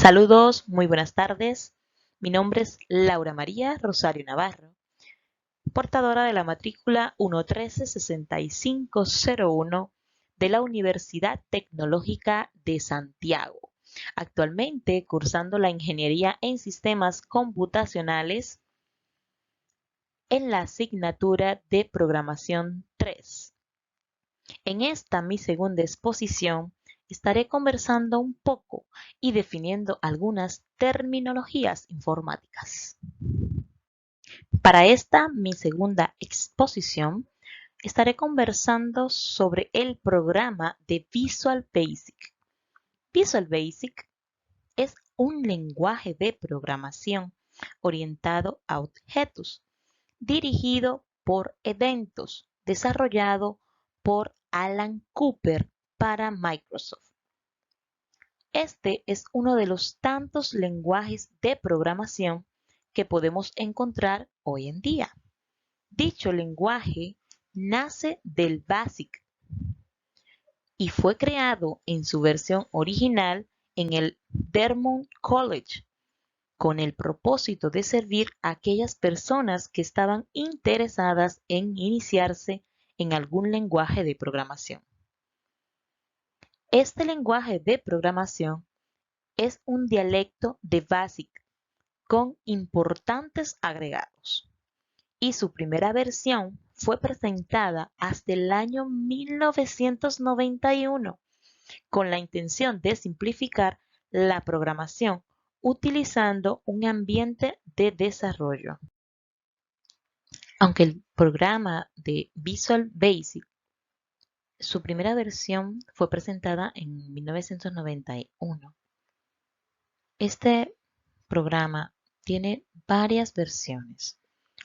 Saludos, muy buenas tardes. Mi nombre es Laura María Rosario Navarro, portadora de la matrícula 113-6501 de la Universidad Tecnológica de Santiago, actualmente cursando la Ingeniería en Sistemas Computacionales en la asignatura de Programación 3. En esta mi segunda exposición estaré conversando un poco y definiendo algunas terminologías informáticas. Para esta mi segunda exposición estaré conversando sobre el programa de Visual Basic. Visual Basic es un lenguaje de programación orientado a objetos, dirigido por eventos, desarrollado por Alan Cooper para Microsoft. Este es uno de los tantos lenguajes de programación que podemos encontrar hoy en día. Dicho lenguaje nace del BASIC y fue creado en su versión original en el Dartmouth College con el propósito de servir a aquellas personas que estaban interesadas en iniciarse en algún lenguaje de programación. Este lenguaje de programación es un dialecto de BASIC con importantes agregados y su primera versión fue presentada hasta el año 1991 con la intención de simplificar la programación utilizando un ambiente de desarrollo. Aunque el programa de Visual Basic, su primera versión fue presentada en 1991. Este programa tiene varias versiones,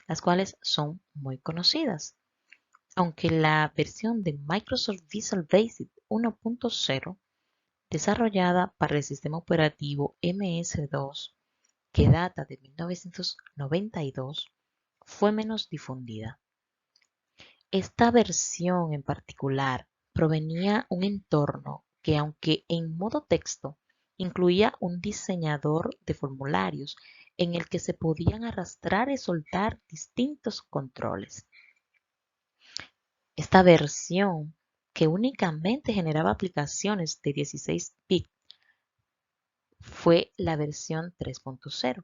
las cuales son muy conocidas. Aunque la versión de Microsoft Visual Basic 1.0, desarrollada para el sistema operativo MS-2, que data de 1992, fue menos difundida. Esta versión en particular provenía un entorno que, aunque en modo texto, incluía un diseñador de formularios en el que se podían arrastrar y soltar distintos controles. Esta versión, que únicamente generaba aplicaciones de 16 bits, fue la versión 3.0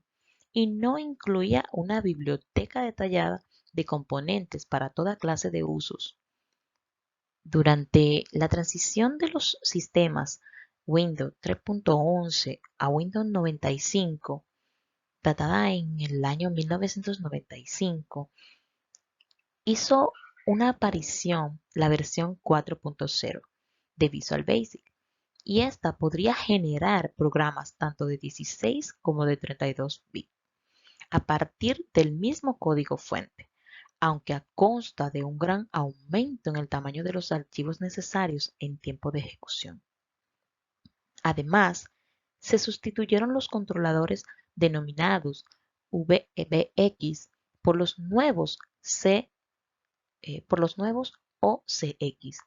y no incluía una biblioteca detallada de componentes para toda clase de usos. Durante la transición de los sistemas Windows 3.11 a Windows 95, datada en el año 1995, hizo una aparición la versión 4.0 de Visual Basic, y esta podría generar programas tanto de 16 como de 32 bits a partir del mismo código fuente, aunque a consta de un gran aumento en el tamaño de los archivos necesarios en tiempo de ejecución. Además, se sustituyeron los controladores denominados VBX por los nuevos OCX,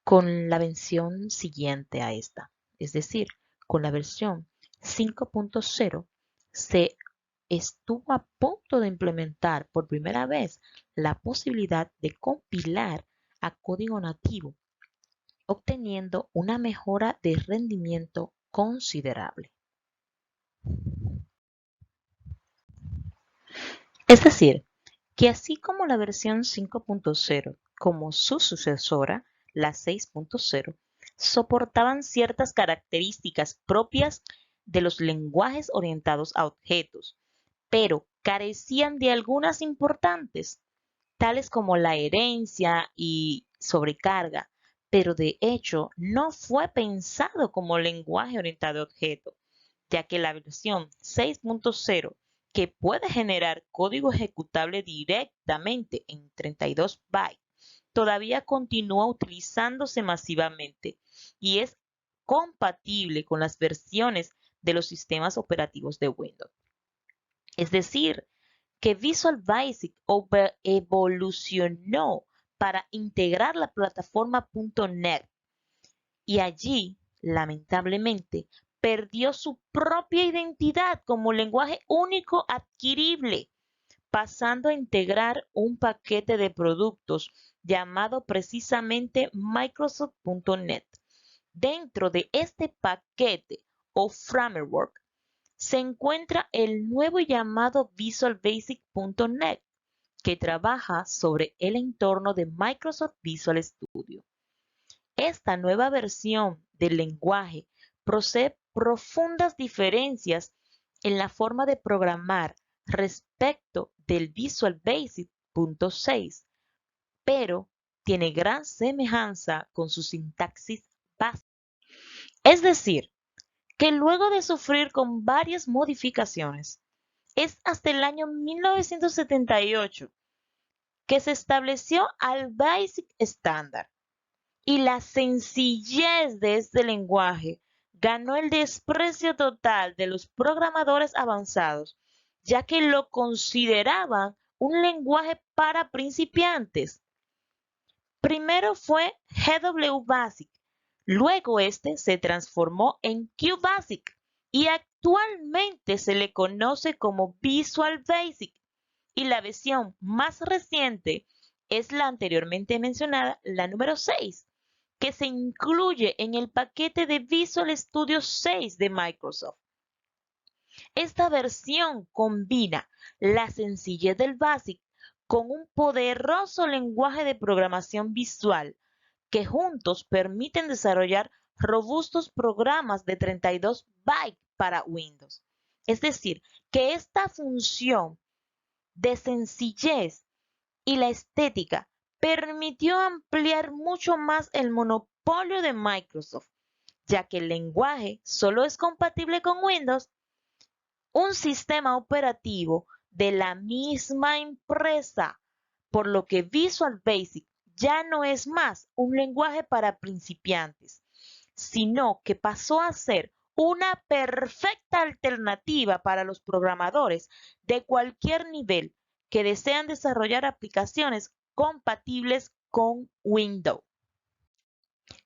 con la versión siguiente a esta, es decir, con la versión 5.0 se estuvo a punto de implementar por primera vez la posibilidad de compilar a código nativo, obteniendo una mejora de rendimiento considerable. Es decir, que así como la versión 5.0 como su sucesora, la 6.0, soportaban ciertas características propias de los lenguajes orientados a objetos, pero carecían de algunas importantes, tales como la herencia y sobrecarga, pero de hecho no fue pensado como lenguaje orientado a objetos, ya que la versión 6.0, que puede generar código ejecutable directamente en 32 bytes, todavía continúa utilizándose masivamente y es compatible con las versiones de los sistemas operativos de Windows. Es decir, que Visual Basic evolucionó para integrar la plataforma .NET y allí, lamentablemente, perdió su propia identidad como lenguaje único adquirible, pasando a integrar un paquete de productos llamado precisamente Microsoft.NET. Dentro de este paquete o framework se encuentra el nuevo llamado Visual Basic.NET, que trabaja sobre el entorno de Microsoft Visual Studio. Esta nueva versión del lenguaje posee profundas diferencias en la forma de programar respecto del Visual Basic .6, pero tiene gran semejanza con su sintaxis básica. Es decir, que luego de sufrir con varias modificaciones, es hasta el año 1978 que se estableció al Basic Standard, y la sencillez de este lenguaje ganó el desprecio total de los programadores avanzados, ya que lo consideraban un lenguaje para principiantes. Primero fue GW Basic, luego este se transformó en QBasic y actualmente se le conoce como Visual Basic, y la versión más reciente es la anteriormente mencionada, la número 6, que se incluye en el paquete de Visual Studio 6 de Microsoft. Esta versión combina la sencillez del BASIC con un poderoso lenguaje de programación visual que juntos permiten desarrollar robustos programas de 32 bytes para Windows. Es decir, que esta función de sencillez y la estética permitió ampliar mucho más el monopolio de Microsoft, ya que el lenguaje solo es compatible con Windows, un sistema operativo de la misma empresa, por lo que Visual Basic ya no es más un lenguaje para principiantes, sino que pasó a ser una perfecta alternativa para los programadores de cualquier nivel que desean desarrollar aplicaciones compatibles con Windows.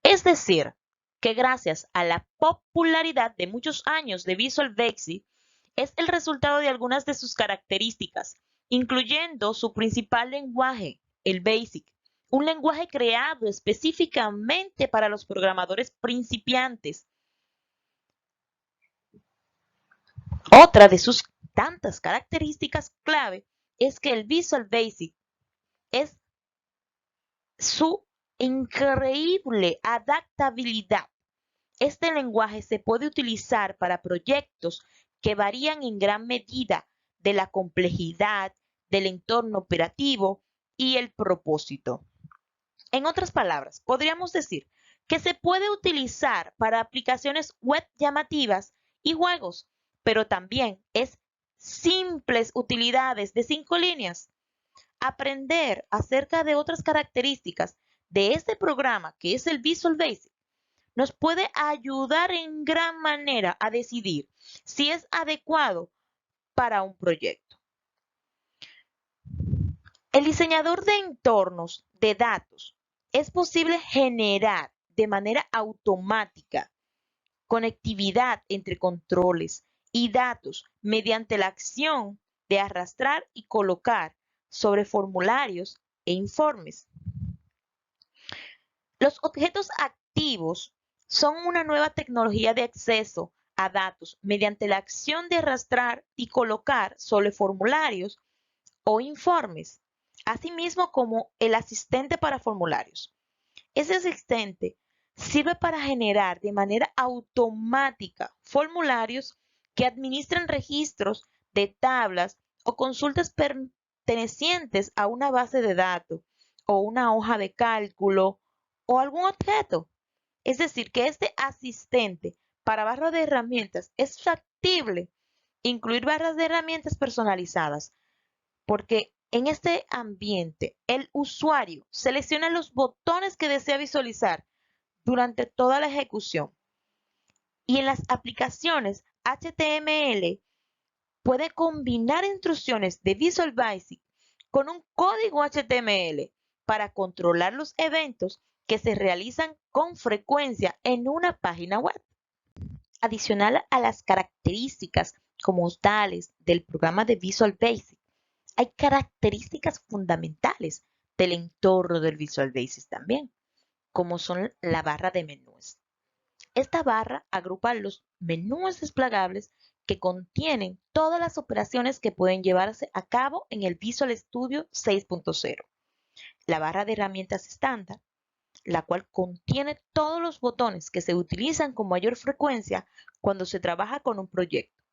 Es decir, que gracias a la popularidad de muchos años de Visual Basic, es el resultado de algunas de sus características, incluyendo su principal lenguaje, el BASIC, un lenguaje creado específicamente para los programadores principiantes. Otra de sus tantas características clave es que el Visual Basic es su increíble adaptabilidad. Este lenguaje se puede utilizar para proyectos que varían en gran medida de la complejidad, del entorno operativo y el propósito. En otras palabras, podríamos decir que se puede utilizar para aplicaciones web llamativas y juegos, pero también es simples utilidades de 5 líneas. Aprender acerca de otras características de este programa, que es el Visual Basic, nos puede ayudar en gran manera a decidir si es adecuado para un proyecto. El diseñador de entornos de datos es posible generar de manera automática conectividad entre controles y datos mediante la acción de arrastrar y colocar sobre formularios e informes. Los objetos activos son una nueva tecnología de acceso a datos mediante la acción de arrastrar y colocar sobre formularios o informes, asimismo como el asistente para formularios. Ese asistente sirve para generar de manera automática formularios que administran registros de tablas o consultas pertenecientes a una base de datos o una hoja de cálculo o algún objeto. Es decir, que este asistente para barra de herramientas es factible incluir barras de herramientas personalizadas, porque en este ambiente el usuario selecciona los botones que desea visualizar durante toda la ejecución. Y en las aplicaciones HTML puede combinar instrucciones de Visual Basic con un código HTML para controlar los eventos que se realizan con frecuencia en una página web. Adicional a las características como tales del programa de Visual Basic, hay características fundamentales del entorno del Visual Basic también, como son la barra de menús. Esta barra agrupa los menús desplegables que contienen todas las operaciones que pueden llevarse a cabo en el Visual Studio 6.0. La barra de herramientas estándar, la cual contiene todos los botones que se utilizan con mayor frecuencia cuando se trabaja con un proyecto.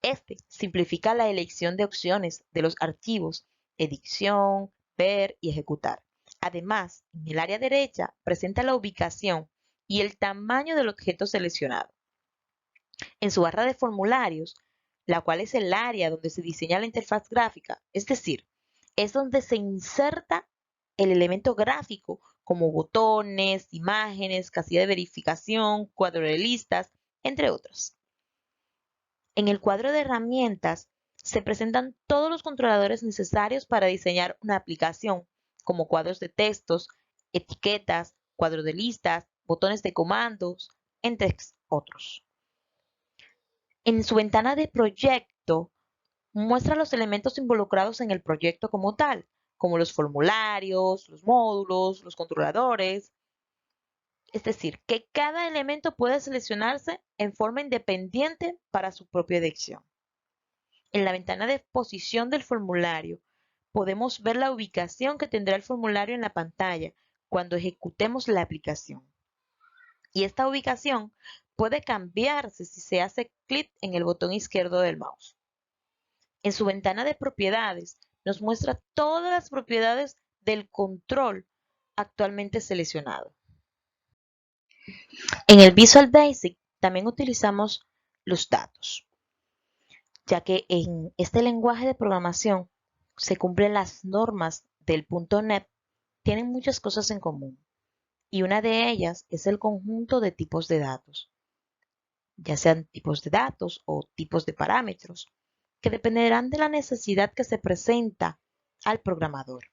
Este simplifica la elección de opciones de los archivos, edición, ver y ejecutar. Además, en el área derecha presenta la ubicación y el tamaño del objeto seleccionado. En su barra de formularios, la cual es el área donde se diseña la interfaz gráfica, es decir, es donde se inserta el elemento gráfico como botones, imágenes, casilla de verificación, cuadro de listas, entre otros. En el cuadro de herramientas se presentan todos los controladores necesarios para diseñar una aplicación, como cuadros de textos, etiquetas, cuadros de listas, botones de comandos, entre otros. En su ventana de proyecto, muestra los elementos involucrados en el proyecto como tal, como los formularios, los módulos, los controladores. Es decir, que cada elemento puede seleccionarse en forma independiente para su propia elección. En la ventana de exposición del formulario, podemos ver la ubicación que tendrá el formulario en la pantalla cuando ejecutemos la aplicación. Y esta ubicación puede cambiarse si se hace clic en el botón izquierdo del mouse. En su ventana de propiedades, nos muestra todas las propiedades del control actualmente seleccionado. En el Visual Basic también utilizamos los datos, ya que en este lenguaje de programación se cumplen las normas del .NET, tienen muchas cosas en común, y una de ellas es el conjunto de tipos de datos, ya sean tipos de datos o tipos de parámetros, que dependerán de la necesidad que se presenta al programador,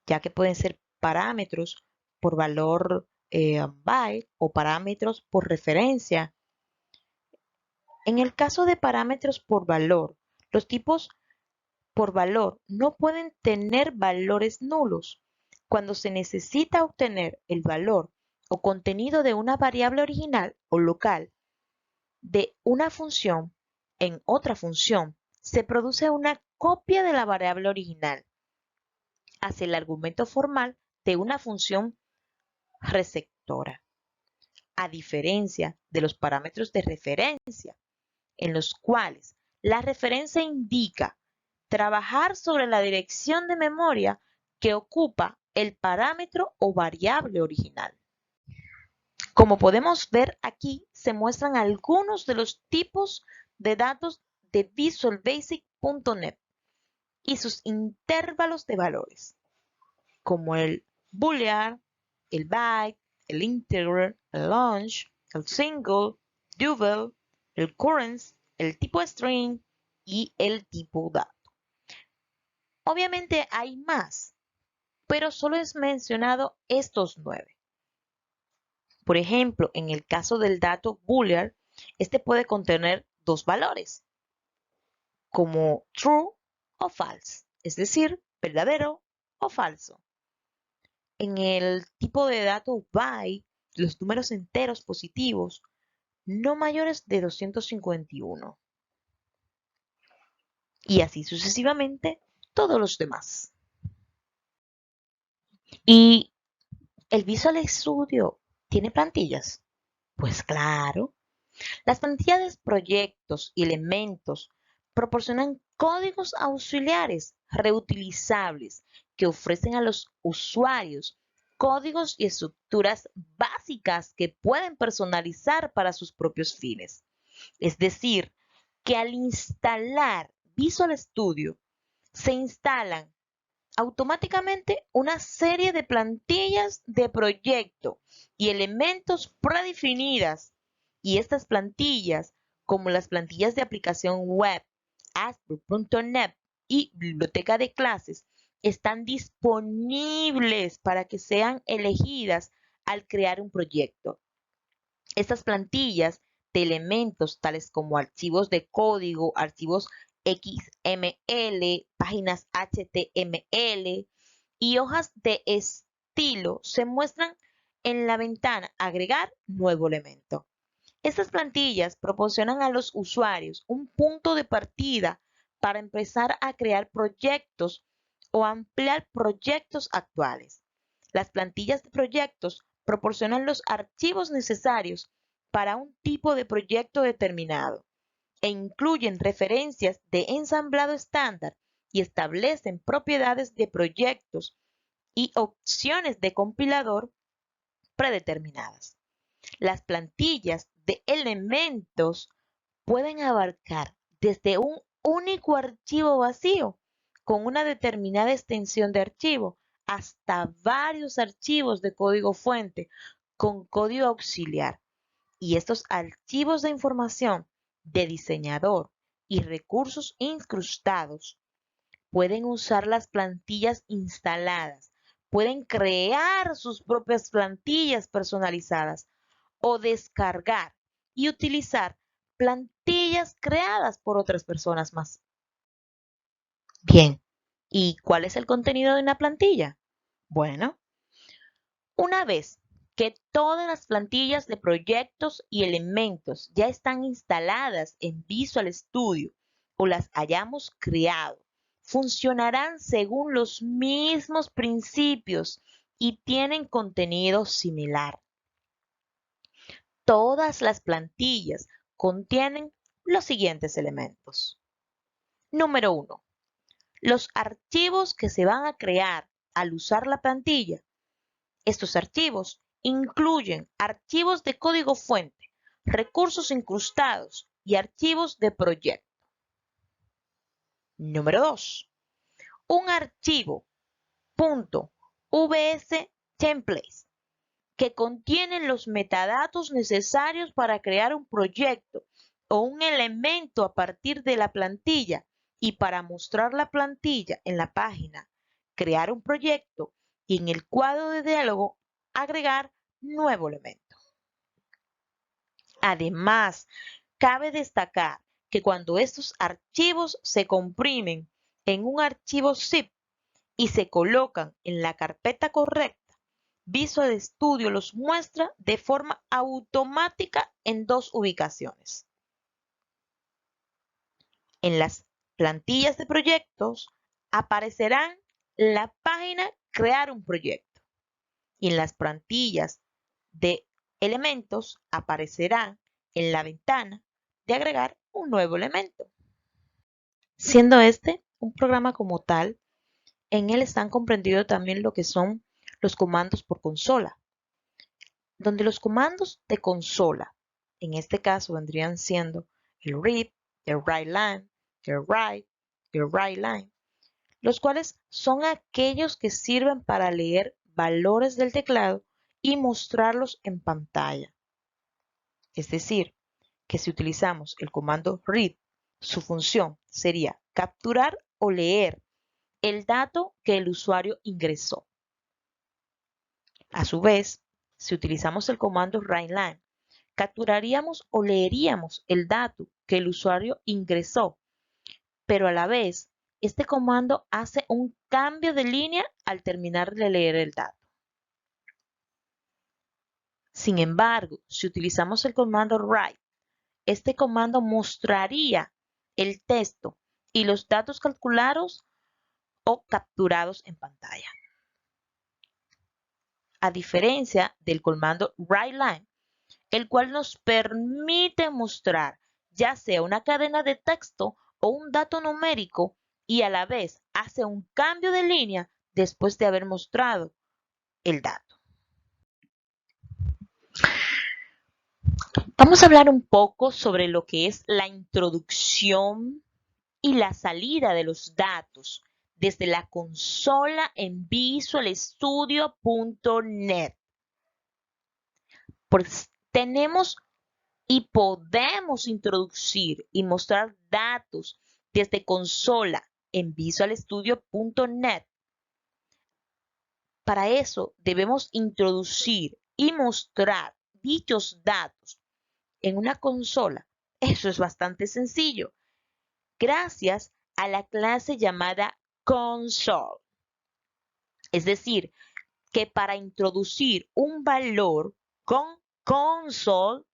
ya que pueden ser parámetros por valor byte o parámetros por referencia. En el caso de parámetros por valor, los tipos por valor no pueden tener valores nulos. Cuando se necesita obtener el valor o contenido de una variable original o local de una función en otra función, se produce una copia de la variable original hacia el argumento formal de una función receptora, a diferencia de los parámetros de referencia, en los cuales la referencia indica trabajar sobre la dirección de memoria que ocupa el parámetro o variable original. Como podemos ver aquí, se muestran algunos de los tipos de datos de Visual Basic.NET y sus intervalos de valores, como el boolean, el byte, el integer, el long, el single, double, el current, el tipo string y el tipo dato. Obviamente hay más, pero solo es mencionado estos 9. Por ejemplo, en el caso del dato boolean, este puede contener dos valores, como true o false, es decir, verdadero o falso. En el tipo de dato byte, los números enteros positivos no mayores de 251. Y así sucesivamente todos los demás. ¿Y el Visual Studio tiene plantillas? Pues claro. Las plantillas de proyectos y elementos proporcionan códigos auxiliares reutilizables que ofrecen a los usuarios códigos y estructuras básicas que pueden personalizar para sus propios fines. Es decir, que al instalar Visual Studio se instalan automáticamente una serie de plantillas de proyecto y elementos predefinidas, y estas plantillas, como las plantillas de aplicación web, ASP.NET y biblioteca de clases, están disponibles para que sean elegidas al crear un proyecto. Estas plantillas de elementos tales como archivos de código, archivos XML, páginas HTML y hojas de estilo se muestran en la ventana Agregar nuevo elemento. Estas plantillas proporcionan a los usuarios un punto de partida para empezar a crear proyectos o ampliar proyectos actuales. Las plantillas de proyectos proporcionan los archivos necesarios para un tipo de proyecto determinado e incluyen referencias de ensamblado estándar y establecen propiedades de proyectos y opciones de compilador predeterminadas. Las plantillas de elementos pueden abarcar desde un único archivo vacío con una determinada extensión de archivo hasta varios archivos de código fuente con código auxiliar. Y estos archivos de información de diseñador y recursos incrustados pueden usar las plantillas instaladas, pueden crear sus propias plantillas personalizadas o descargar y utilizar plantillas creadas por otras personas más. Bien, ¿y cuál es el contenido de una plantilla? Bueno, una vez que todas las plantillas de proyectos y elementos ya están instaladas en Visual Studio o las hayamos creado, funcionarán según los mismos principios y tienen contenido similar. Todas las plantillas contienen los siguientes elementos. Número 1. Los archivos que se van a crear al usar la plantilla. Estos archivos incluyen archivos de código fuente, recursos incrustados y archivos de proyecto. Número 2. Un archivo .vs-templates que contienen los metadatos necesarios para crear un proyecto o un elemento a partir de la plantilla y para mostrar la plantilla en la página Crear un proyecto y en el cuadro de diálogo Agregar nuevo elemento. Además, cabe destacar que cuando estos archivos se comprimen en un archivo zip y se colocan en la carpeta correcta, Visual Studio los muestra de forma automática en dos ubicaciones. En las plantillas de proyectos aparecerán la página Crear un proyecto y en las plantillas de elementos aparecerán en la ventana de agregar un nuevo elemento. Siendo este un programa como tal, en él están comprendidos también lo que son los comandos por consola, donde los comandos de consola, en este caso vendrían siendo el read, el writeLine, el write, el writeLine, los cuales son aquellos que sirven para leer valores del teclado y mostrarlos en pantalla. Es decir, que si utilizamos el comando read, su función sería capturar o leer el dato que el usuario ingresó. A su vez, si utilizamos el comando writeLine, capturaríamos o leeríamos el dato que el usuario ingresó, pero a la vez, este comando hace un cambio de línea al terminar de leer el dato. Sin embargo, si utilizamos el comando write, este comando mostraría el texto y los datos calculados o capturados en pantalla. A diferencia del comando writeLine, el cual nos permite mostrar ya sea una cadena de texto o un dato numérico y a la vez hace un cambio de línea después de haber mostrado el dato. Vamos a hablar un poco sobre lo que es la introducción y la salida de los datos desde la consola en visualstudio.net. Pues tenemos y podemos introducir y mostrar datos desde consola en visualstudio.net. Para eso debemos introducir y mostrar dichos datos en una consola? Eso es bastante sencillo. Gracias a la clase llamada console. Es decir, que para introducir un valor con console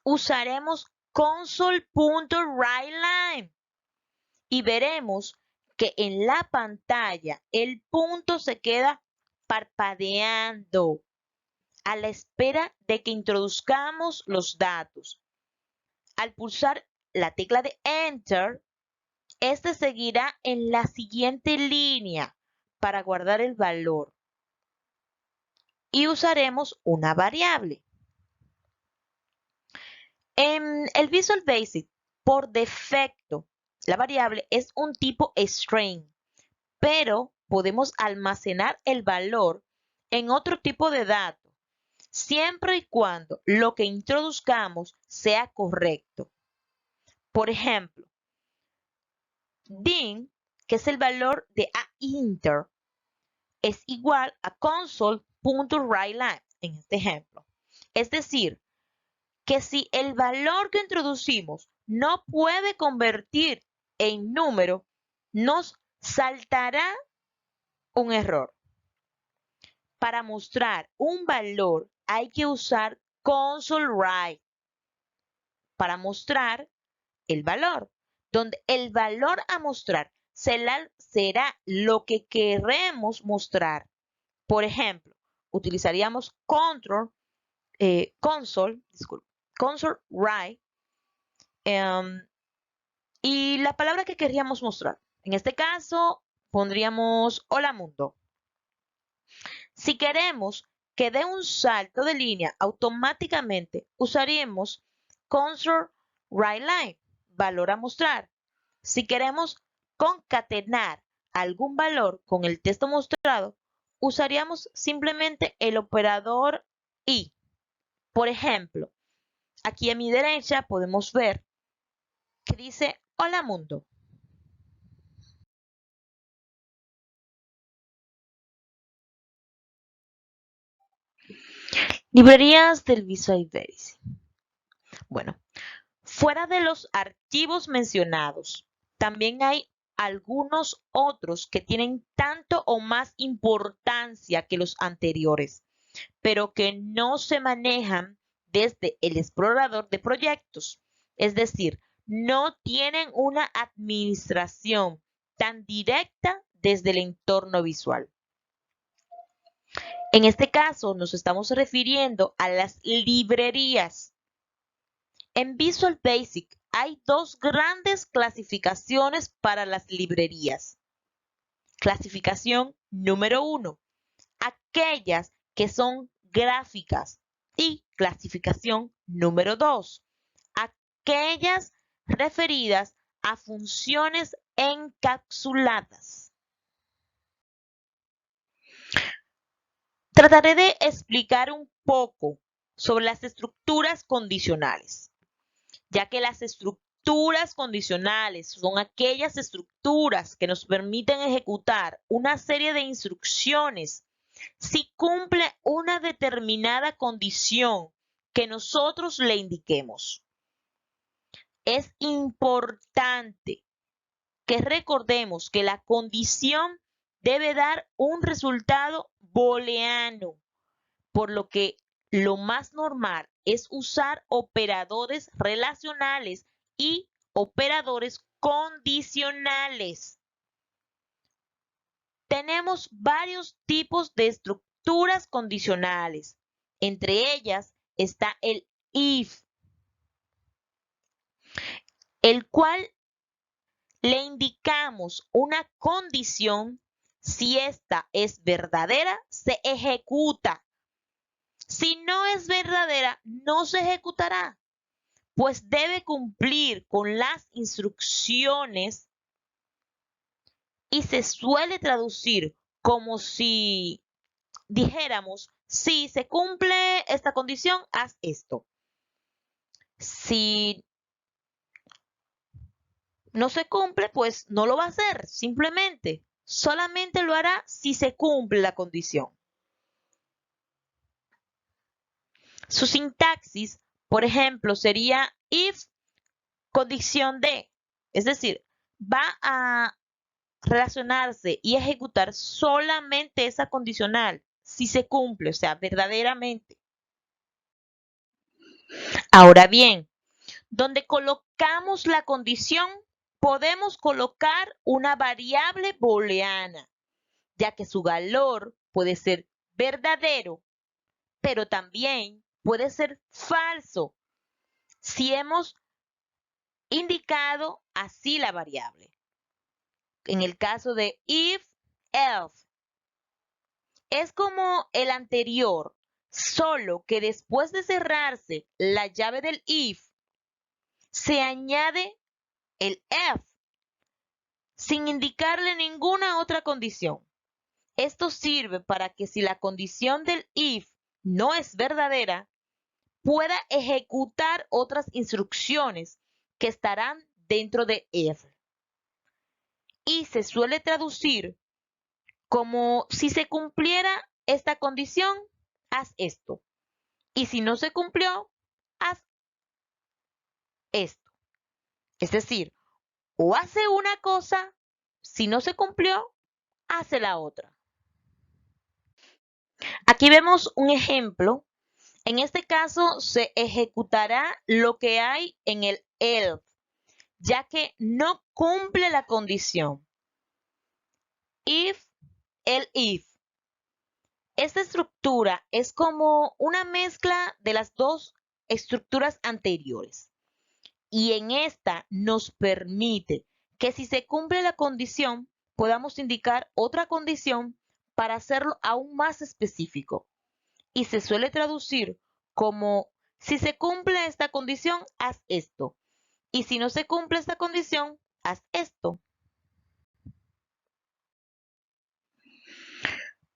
usaremos console.writeLine y veremos que en la pantalla el punto se queda parpadeando a la espera de que introduzcamos los datos. Al pulsar la tecla de Enter, este seguirá en la siguiente línea para guardar el valor y usaremos una variable. En el Visual Basic, por defecto, la variable es un tipo string, pero podemos almacenar el valor en otro tipo de datos, siempre y cuando lo que introduzcamos sea correcto. Por ejemplo, din, que es el valor de aInter, es igual a console.writeLine en este ejemplo. Es decir, que si el valor que introducimos no puede convertir en número, nos saltará un error. Para mostrar un valor hay que usar console.write para mostrar el valor, donde el valor a mostrar será lo que queremos mostrar. Por ejemplo, utilizaríamos console.write y la palabra que queríamos mostrar. En este caso, pondríamos hola mundo. Si queremos que dé un salto de línea automáticamente, usaríamos console.writeLine, valor a mostrar. Si queremos concatenar algún valor con el texto mostrado, usaríamos simplemente el operador y. Por ejemplo, aquí a mi derecha podemos ver que dice hola mundo. Librerías del Visual Basic. Bueno, fuera de los archivos mencionados, también hay algunos otros que tienen tanto o más importancia que los anteriores, pero que no se manejan desde el explorador de proyectos. Es decir, no tienen una administración tan directa desde el entorno visual. En este caso nos estamos refiriendo a las librerías. En Visual Basic hay dos grandes clasificaciones para las librerías. Clasificación número 1, aquellas que son gráficas, y clasificación número 2, aquellas referidas a funciones encapsuladas. Trataré de explicar un poco sobre las estructuras condicionales, ya que las estructuras condicionales son aquellas estructuras que nos permiten ejecutar una serie de instrucciones si cumple una determinada condición que nosotros le indiquemos. Es importante que recordemos que la condición debe dar un resultado booleano, por lo que lo más normal es usar operadores relacionales y operadores condicionales. Tenemos varios tipos de estructuras condicionales. Entre ellas está el if, el cual le indicamos una condición. Si esta es verdadera, se ejecuta. Si no es verdadera, no se ejecutará, pues debe cumplir con las instrucciones y se suele traducir como si dijéramos, si se cumple esta condición, haz esto. Si no se cumple, pues no lo va a hacer, simplemente. Solamente lo hará si se cumple la condición. Su sintaxis Por ejemplo, sería if condición de, es decir, va a relacionarse y ejecutar solamente esa condicional si se cumple, o sea, verdaderamente. Ahora bien, donde colocamos la condición, podemos colocar una variable booleana, ya que su valor puede ser verdadero, pero también puede ser falso si hemos indicado así la variable. En el caso de if, else, es como el anterior, solo que después de cerrarse la llave del if, se añade el else sin indicarle ninguna otra condición. Esto sirve para que si la condición del if no es verdadera, pueda ejecutar otras instrucciones que estarán dentro de if. Y se suele traducir como si se cumpliera esta condición, haz esto. Y si no se cumplió, haz esto. Es decir, o hace una cosa, si no se cumplió, hace la otra. Aquí vemos un ejemplo. En este caso se ejecutará lo que hay en el else, ya que no cumple la condición. If, el if. Esta estructura es como una mezcla de las dos estructuras anteriores. Y en esta nos permite que si se cumple la condición, podamos indicar otra condición para hacerlo aún más específico. Y se suele traducir como, si se cumple esta condición, haz esto. Y si no se cumple esta condición, haz esto.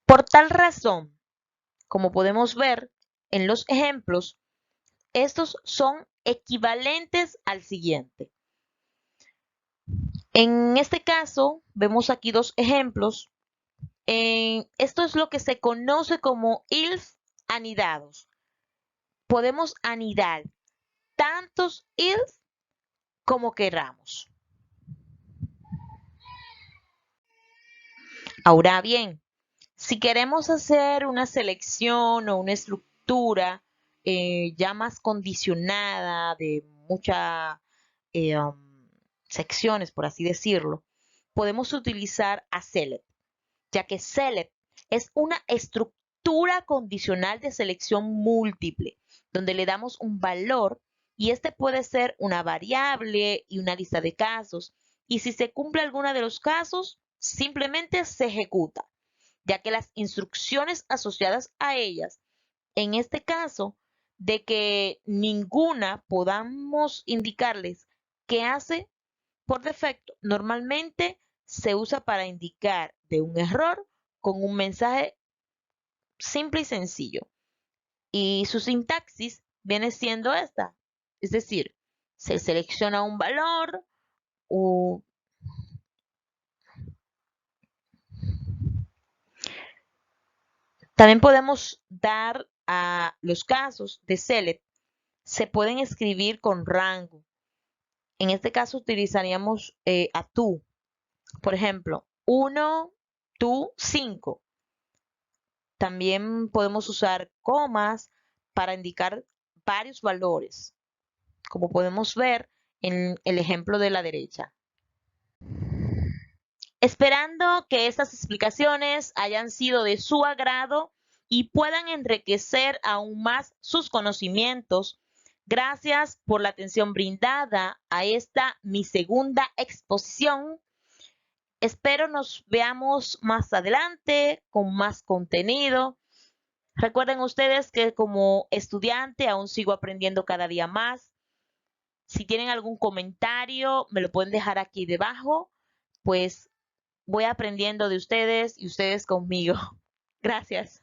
Por tal razón, como podemos ver en los ejemplos, estos son equivalentes al siguiente. En este caso, vemos aquí dos ejemplos. Esto es lo que se conoce como if anidados. Podemos anidar tantos if como queramos. Ahora bien, si queremos hacer una selección o una estructura ya más condicionada de muchas secciones, por así decirlo, podemos utilizar a select, ya que select es una estructura condicional de selección múltiple, donde le damos un valor y este puede ser una variable y una lista de casos. Y si se cumple alguno de los casos, simplemente se ejecuta, ya que las instrucciones asociadas a ellas, en este caso, de que ninguna podamos indicarles qué hace por defecto, normalmente se usa para indicar de un error con un mensaje simple y sencillo. Y su sintaxis viene siendo esta. Es decir, se selecciona un valor o también podemos dar a los casos de select, se pueden escribir con rango. En este caso utilizaríamos a tú. Por ejemplo, 1, tú, 5. También podemos usar comas para indicar varios valores, como podemos ver en el ejemplo de la derecha. Esperando que estas explicaciones hayan sido de su agrado y puedan enriquecer aún más sus conocimientos. Gracias por la atención brindada a esta mi segunda exposición. Espero nos veamos más adelante con más contenido. Recuerden ustedes que como estudiante aún sigo aprendiendo cada día más. Si tienen algún comentario, me lo pueden dejar aquí debajo. Pues voy aprendiendo de ustedes y ustedes conmigo. Gracias.